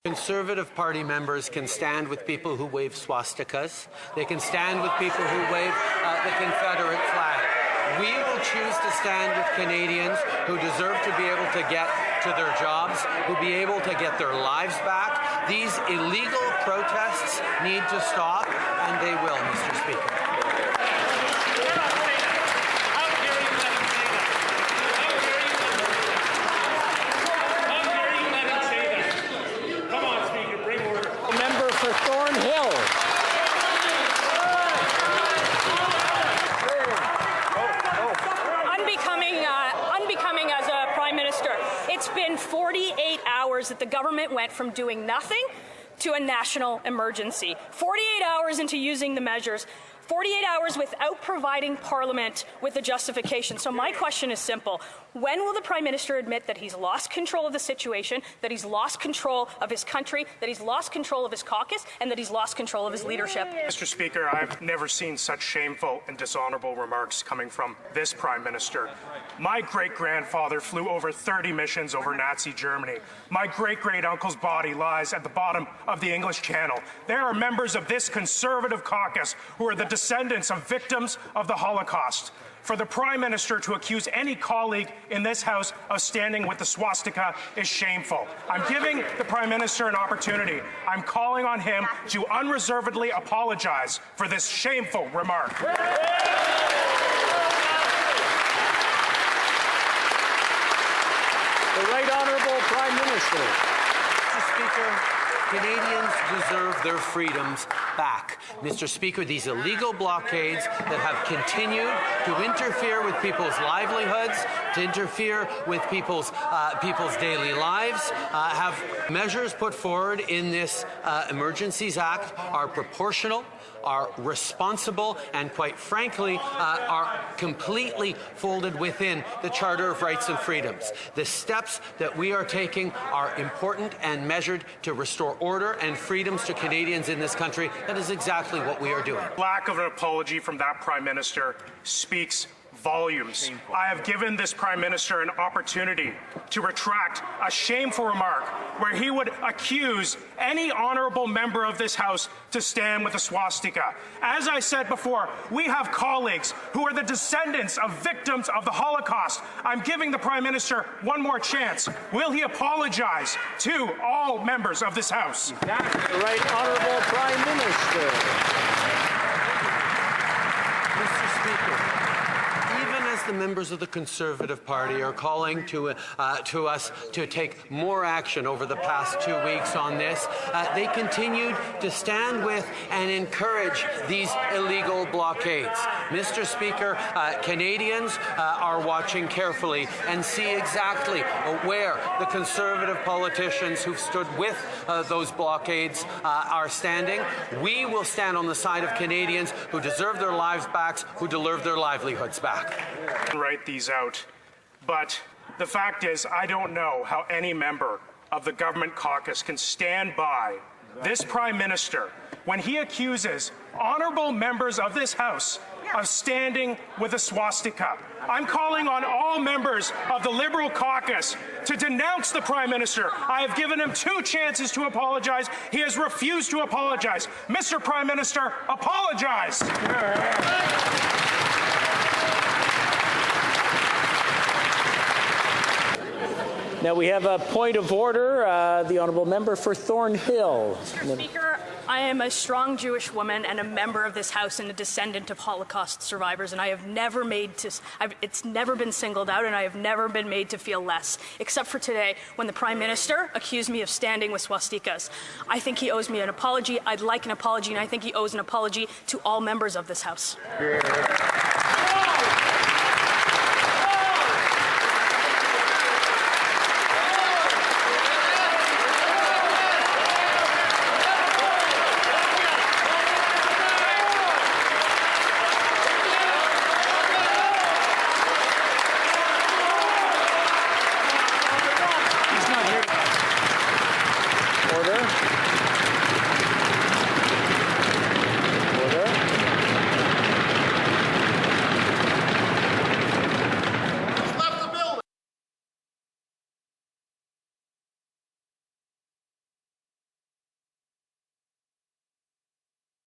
Conservative Party members can stand with people who wave swastikas. They can stand with people who wave the Confederate flag. We will choose to stand with Canadians who deserve to be able to get to their jobs, who be able to get their lives back. These illegal protests need to stop, and they will, Mr. Speaker. Unbecoming as a Prime Minister. It's been 48 hours that the government went from doing nothing to a national emergency. 48 hours into using the measures. 48 hours without providing Parliament with a justification. So my question is simple. When will the Prime Minister admit that he's lost control of the situation, that he's lost control of his country, that he's lost control of his caucus, and that he's lost control of his leadership? Mr. Speaker, I've never seen such shameful and dishonourable remarks coming from this Prime Minister. My great-grandfather flew over 30 missions over Nazi Germany. My great-great-uncle's body lies at the bottom of the English Channel. There are members of this Conservative caucus who are the descendants of victims of the Holocaust. For the Prime Minister to accuse any colleague in this House of standing with the swastika is shameful. I'm giving the Prime Minister an opportunity. I'm calling on him to unreservedly apologize for this shameful remark. The Right Honourable Prime Minister. Mr. Speaker, Canadians deserve their freedoms back. Mr. Speaker, these illegal blockades that have continued to interfere with people's livelihoods, to interfere with people's daily lives, have measures put forward in this Emergencies Act are proportional, are responsible, and quite frankly, are completely folded within the Charter of Rights and Freedoms. The steps that we are taking are important and measured to restore order and freedoms to Canadians in this country. That is exactly what we are doing. Lack of an apology from that Prime Minister speaks volumes. I have given this Prime Minister an opportunity to retract a shameful remark where he would accuse any honourable member of this House to stand with a swastika. As I said before, we have colleagues who are the descendants of victims of the Holocaust. I'm giving the Prime Minister one more chance. Will he apologize to all members of this House? The Right Honourable Prime Minister. Mr. Speaker, the members of the Conservative Party are calling to us to take more action over the past 2 weeks on this. They continued to stand with and encourage these illegal blockades. Mr. Speaker, Canadians are watching carefully and see exactly where the Conservative politicians who've stood with those blockades are standing. We will stand on the side of Canadians who deserve their lives back, who deserve their livelihoods back. Write these out, but the fact is I don't know how any member of the government caucus can stand by this Prime Minister when he accuses honourable members of this House of standing with a swastika. I'm calling on all members of the Liberal caucus to denounce the Prime Minister. I have given him 2 chances to apologize. He has refused to apologize. Mr. Prime Minister, apologize. Now we have a point of order. The Honourable Member for Thornhill. Mr. Speaker, I am a strong Jewish woman and a member of this House and a descendant of Holocaust survivors, and I have never it's never been singled out, and I have never been made to feel less, except for today when the Prime Minister accused me of standing with swastikas. I think he owes me an apology. I'd like an apology, and I think he owes an apology to all members of this House. Yeah.